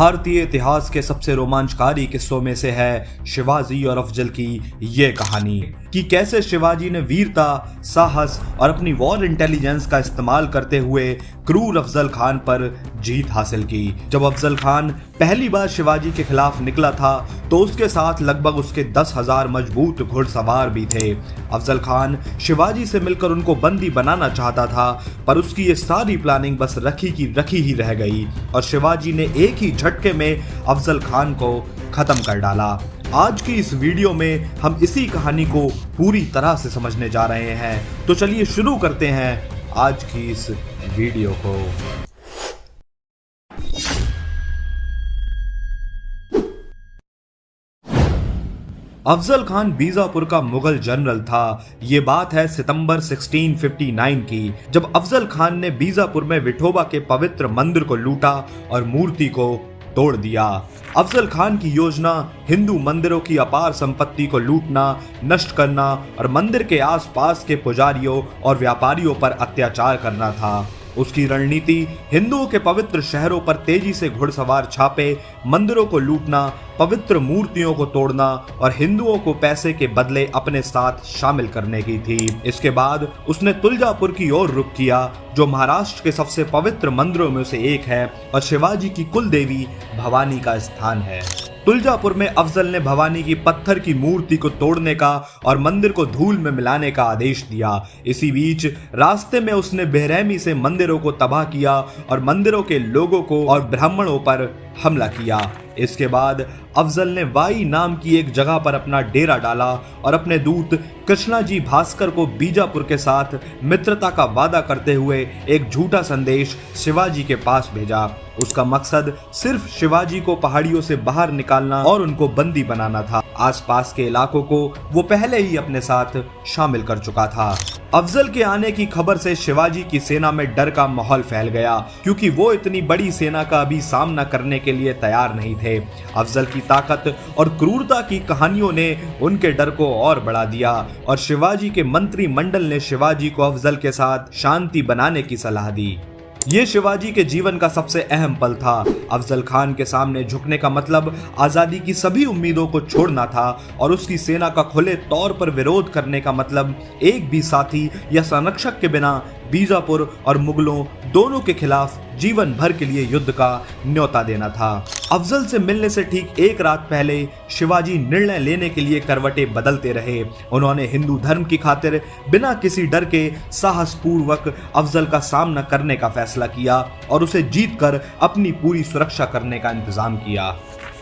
भारतीय इतिहास के सबसे रोमांचकारी किस्सों में से है शिवाजी और अफजल की ये कहानी कि कैसे शिवाजी ने वीरता, साहस और अपनी वॉर इंटेलिजेंस का इस्तेमाल करते हुए क्रूर अफजल खान पर जीत हासिल की। जब अफजल खान पहली बार शिवाजी के खिलाफ निकला था तो उसके साथ लगभग उसके 10,000 मजबूत घुड़सवार भी थे। अफजल खान शिवाजी से मिलकर उनको बंदी बनाना चाहता था, पर उसकी ये सारी प्लानिंग बस रखी की रखी ही रह गई और शिवाजी ने एक ही झटके में अफजल खान को खत्म कर डाला। आज की इस वीडियो में हम इसी कहानी को पूरी तरह से समझने जा रहे हैं, तो चलिए शुरू करते हैं आज की इस वीडियो को। अफजल खान बीजापुर का मुगल जनरल था। ये बात है सितंबर 1659 की, जब अफजल खान ने बीजापुर में विठोबा के पवित्र मंदिर को लूटा और मूर्ति को तोड़ दिया। अफजल खान की योजना हिंदू मंदिरों की अपार संपत्ति को लूटना, नष्ट करना और मंदिर के आसपास के पुजारियों और व्यापारियों पर अत्याचार करना था। उसकी रणनीति हिंदुओं के पवित्र शहरों पर तेजी से घुड़सवार छापे, मंदिरों को लूटना, पवित्र मूर्तियों को तोड़ना और हिंदुओं को पैसे के बदले अपने साथ शामिल करने की थी। इसके बाद उसने तुलजापुर की ओर रुख किया, जो महाराष्ट्र के सबसे पवित्र मंदिरों में से एक है और शिवाजी की कुल देवी भवानी का स्थान है। तुलजापुर में अफजल ने भवानी की पत्थर की मूर्ति को तोड़ने का और मंदिर को धूल में मिलाने का आदेश दिया। इसी बीच रास्ते में उसने बेरहमी से मंदिरों को तबाह किया और मंदिरों के लोगों को और ब्राह्मणों पर हमला किया। इसके बाद अफजल ने वाई नाम की एक जगह पर अपना डेरा डाला और अपने दूत कृष्णाजी भास्कर को बीजापुर के साथ मित्रता का वादा करते हुए एक झूठा संदेश शिवाजी के पास भेजा। उसका मकसद सिर्फ शिवाजी को पहाड़ियों से बाहर निकालना और उनको बंदी बनाना था। आसपास के इलाकों को वो पहले ही अपने साथ शामिल कर चुका था। अफजल के आने की खबर से शिवाजी की सेना में डर का माहौल फैल गया, क्योंकि वो इतनी बड़ी सेना का अभी सामना करने के लिए तैयार नहीं थे। अफजल की ताकत और क्रूरता की कहानियों ने उनके डर को और बढ़ा दिया और शिवाजी के मंत्रिमंडल ने शिवाजी को अफजल के साथ शांति बनाने की सलाह दी। ये शिवाजी के जीवन का सबसे अहम पल था। अफजल खान के सामने झुकने का मतलब आजादी की सभी उम्मीदों को छोड़ना था और उसकी सेना का खुले तौर पर विरोध करने का मतलब एक भी साथी या संरक्षक के बिना बीजापुर और मुगलों दोनों के खिलाफ जीवन भर के लिए युद्ध का न्योता देना था। अफजल से मिलने से ठीक एक रात पहले शिवाजी निर्णय लेने के लिए करवटें बदलते रहे। उन्होंने हिंदू धर्म की खातिर बिना किसी डर के साहसपूर्वक अफजल का सामना करने का फैसला किया और उसे जीतकर अपनी पूरी सुरक्षा करने का इंतजाम किया।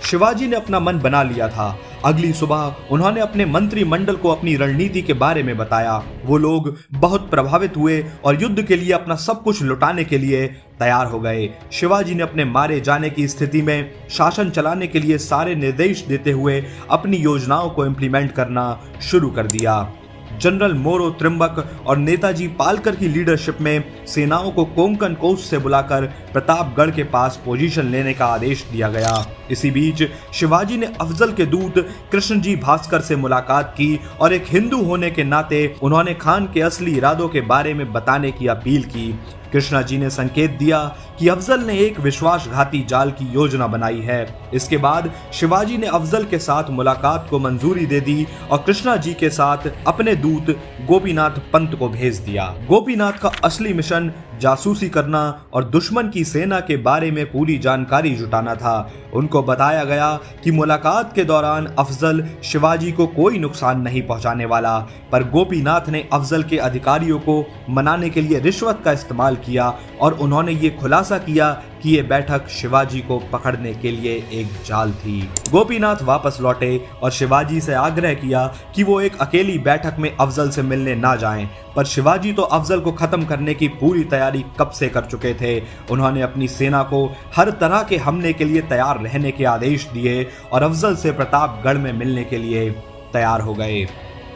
शिवाजी ने अपना मन बना लिया था। अगली सुबह उन्होंने अपने मंत्रिमंडल को अपनी रणनीति के बारे में बताया। वो लोग बहुत प्रभावित हुए और युद्ध के लिए अपना सब कुछ लुटाने के लिए तैयार हो गए। शिवाजी ने अपने मारे जाने की स्थिति में शासन चलाने के लिए सारे निर्देश देते हुए अपनी योजनाओं को इम्प्लीमेंट करना शुरू कर दिया। जनरल मोरो त्रिम्बक और नेताजी पालकर की लीडरशिप में सेनाओं को कोंकण कोस्ट से बुलाकर प्रतापगढ़ के पास पोजीशन लेने का आदेश दिया गया। इसी बीच शिवाजी ने अफजल के दूत कृष्णजी भास्कर से मुलाकात की और एक हिंदू होने के नाते उन्होंने खान के असली इरादों के बारे में बताने की अपील की। कृष्णा जी ने संकेत दिया कि अफजल ने एक विश्वासघाती जाल की योजना बनाई है। इसके बाद शिवाजी ने अफजल के साथ मुलाकात को मंजूरी दे दी और कृष्णा जी के साथ अपने दूत गोपीनाथ पंत को भेज दिया। गोपीनाथ का असली मिशन जासूसी करना और दुश्मन की सेना के बारे में पूरी जानकारी जुटाना था। उनको बताया गया कि मुलाकात के दौरान अफजल शिवाजी को कोई नुकसान नहीं पहुंचाने वाला, पर गोपीनाथ ने अफजल के अधिकारियों को मनाने के लिए रिश्वत का इस्तेमाल किया और उन्होंने ये खुलासा किया कि ये बैठक शिवाजी को पकड़ने के लिए एक जाल थी। गोपीनाथ वापस लौटे और शिवाजी से आग्रह किया कि वो एक अकेली बैठक में अफजल से मिलने ना जाएं, पर शिवाजी तो अफजल को खत्म करने की पूरी तैयारी कब से कर चुके थे। उन्होंने अपनी सेना को हर तरह के हमले के लिए तैयार रहने के आदेश दिए और अफजल से प्रतापगढ़ में मिलने के लिए तैयार हो गए।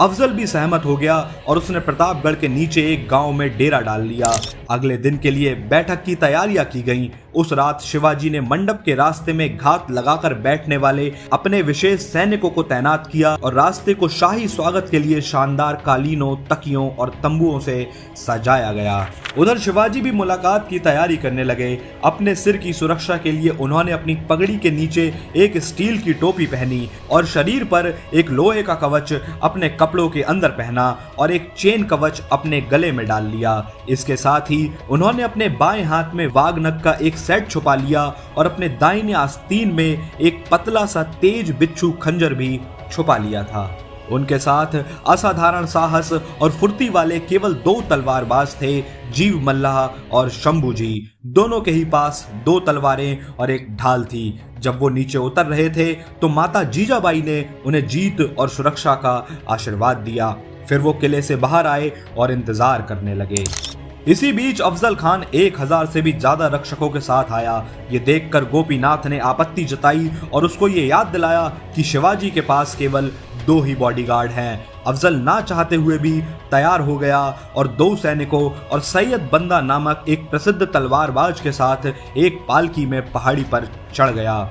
अफजल भी सहमत हो गया और उसने प्रतापगढ़ के नीचे एक गांव में डेरा डाल लिया। अगले दिन के लिए बैठक की तैयारियां की गईं। उस रात शिवाजी ने मंडप के रास्ते में घात लगाकर बैठने वाले अपने विशेष सैनिकों को तैनात किया और रास्ते को शाही स्वागत के लिए शानदार कालीनों, तकियों और तंबुओं से सजाया गया। उधर शिवाजी भी मुलाकात की तैयारी करने लगे। अपने सिर की सुरक्षा के लिए उन्होंने अपनी पगड़ी के नीचे एक स्टील की टोपी पहनी और शरीर पर एक लोहे का कवच अपने कपड़ों के अंदर पहना और एक चेन कवच अपने गले में डाल लिया। इसके साथ ही उन्होंने अपने बाएं हाथ में वाघनख का एक सेट छुपा लिया और अपने दाहिने आस्तीन में एक पतला सा तेज बिच्छू खंजर भी छुपा लिया था। उनके साथ असाधारण साहस और फुर्ती वाले केवल 2 तलवारबाज थे, जीव मल्लाह और शंभू जी। दोनों के ही पास 2 तलवारें और एक ढाल थी। जब वो नीचे उतर रहे थे तो माता जीजाबाई ने उन्हें जीत और सुरक्षा का आशीर्वाद दिया। फिर वो किले से बाहर आए और इंतजार करने लगे। इसी बीच अफजल खान 1000 से भी ज्यादा रक्षकों के साथ आया। ये देखकर गोपीनाथ ने आपत्ति जताई और उसको ये याद दिलाया कि शिवाजी के पास केवल 2 ही बॉडीगार्ड हैं। अफजल ना चाहते हुए भी तैयार हो गया और 2 सैनिकों और सैयद बंदा नामक एक प्रसिद्ध तलवारबाज के साथ एक पालकी में पहाड़ी पर चढ़ गया।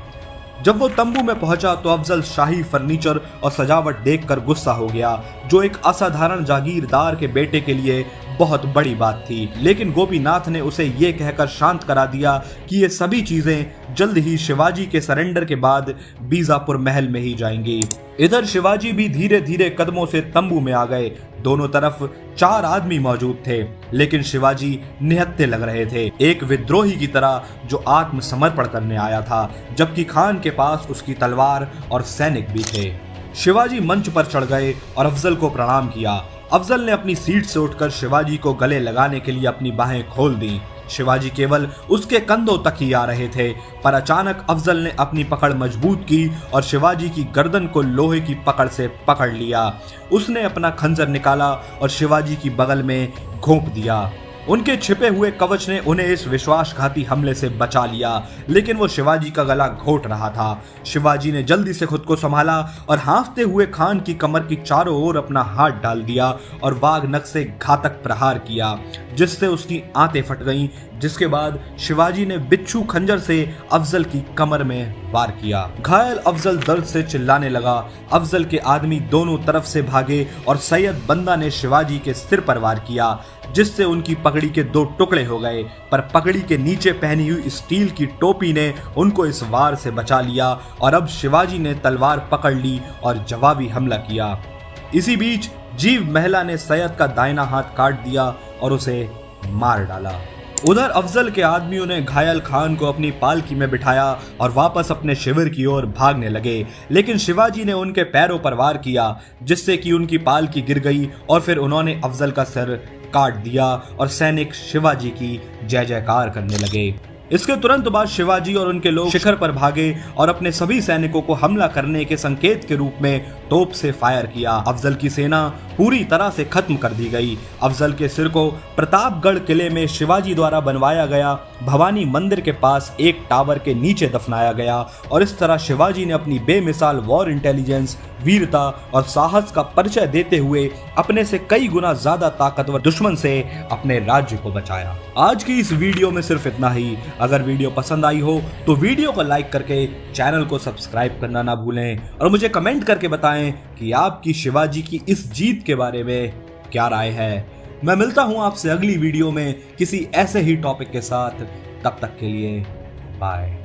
जब वो तंबू में पहुंचा तो अफजल शाही फर्नीचर और सजावट देखकर गुस्सा हो गया, जो एक असाधारण जागीरदार के बेटे के लिए बहुत बड़ी बात थी। लेकिन गोपीनाथ ने उसे ये कहकर शांत करा दिया कि ये सभी चीजें जल्द ही शिवाजी के सरेंडर के बाद बीजापुर महल में ही जाएंगी। इधर शिवाजी भी धीरे धीरे कदमों से तंबू में आ गए। दोनों तरफ 4 आदमी मौजूद थे, लेकिन शिवाजी निहत्थे लग रहे थे, एक विद्रोही की तरह जो आत्मसमर्पण करने आया था, जबकि खान के पास उसकी तलवार और सैनिक भी थे। शिवाजी मंच पर चढ़ गए और अफजल को प्रणाम किया। अफजल ने अपनी सीट से उठकर शिवाजी को गले लगाने के लिए अपनी बाहें खोल दी। शिवाजी केवल उसके कंधों तक ही आ रहे थे, पर अचानक अफजल ने अपनी पकड़ मजबूत की और शिवाजी की गर्दन को लोहे की पकड़ से पकड़ लिया। उसने अपना खंजर निकाला और शिवाजी की बगल में घोंप दिया। उनके छिपे हुए कवच ने उन्हें इस विश्वासघाती हमले से बचा लिया, लेकिन वो शिवाजी का गला घोंट रहा था। शिवाजी ने जल्दी से खुद को संभाला और हाँफते हुए खान की कमर की चारों ओर अपना हाथ डाल दिया और वाघनख से घातक प्रहार किया, जिससे उसकी आंतें फट गईं। जिसके बाद शिवाजी ने बिच्छू खंजर से अफजल की कमर में वार किया। घायल अफजल दर्द से चिल्लाने लगा। अफजल के आदमी दोनों तरफ से भागे और सैयद बंदा ने शिवाजी के सिर पर वार किया, जिससे उनकी पगड़ी के 2 टुकड़े हो गए। पर पगड़ी के नीचे पहनी हुई स्टील की टोपी ने उनको इस वार से बचा लिया और अब शिवाजी ने तलवार पकड़ ली और जवाबी हमला किया। इसी बीच जीव महिला ने सैयद का दाहिना हाथ काट दिया और उसे मार डाला। उधर अफजल के आदमियों ने घायल खान को अपनी पालकी में बिठाया और वापस अपने शिविर की ओर भागने लगे, लेकिन शिवाजी ने उनके पैरों पर वार किया, जिससे कि उनकी पालकी गिर गई और फिर उन्होंने अफजल का सिर काट दिया और सैनिक शिवाजी की जय जयकार करने लगे। इसके तुरंत बाद शिवाजी और उनके लोग शिखर पर भागे और अपने सभी सैनिकों को हमला करने के संकेत के रूप में तोप से फायर किया। अफजल की सेना पूरी तरह से खत्म कर दी गई। अफजल के सिर को प्रतापगढ़ किले में शिवाजी द्वारा बनवाया गया भवानी मंदिर के पास एक टावर के नीचे दफनाया गया और इस तरह शिवाजी ने अपनी बेमिसाल वॉर इंटेलिजेंस, वीरता और साहस का परिचय देते हुए अपने से कई गुना ज्यादा ताकतवर दुश्मन से अपने राज्य को बचाया। आज की इस वीडियो में सिर्फ इतना ही। अगर वीडियो पसंद आई हो तो वीडियो को लाइक करके चैनल को सब्सक्राइब करना ना भूलें और मुझे कमेंट करके बताएं कि आपकी शिवाजी की इस जीत के बारे में क्या राय है। मैं मिलता हूं आपसे अगली वीडियो में किसी ऐसे ही टॉपिक के साथ। तब तक के लिए बाय।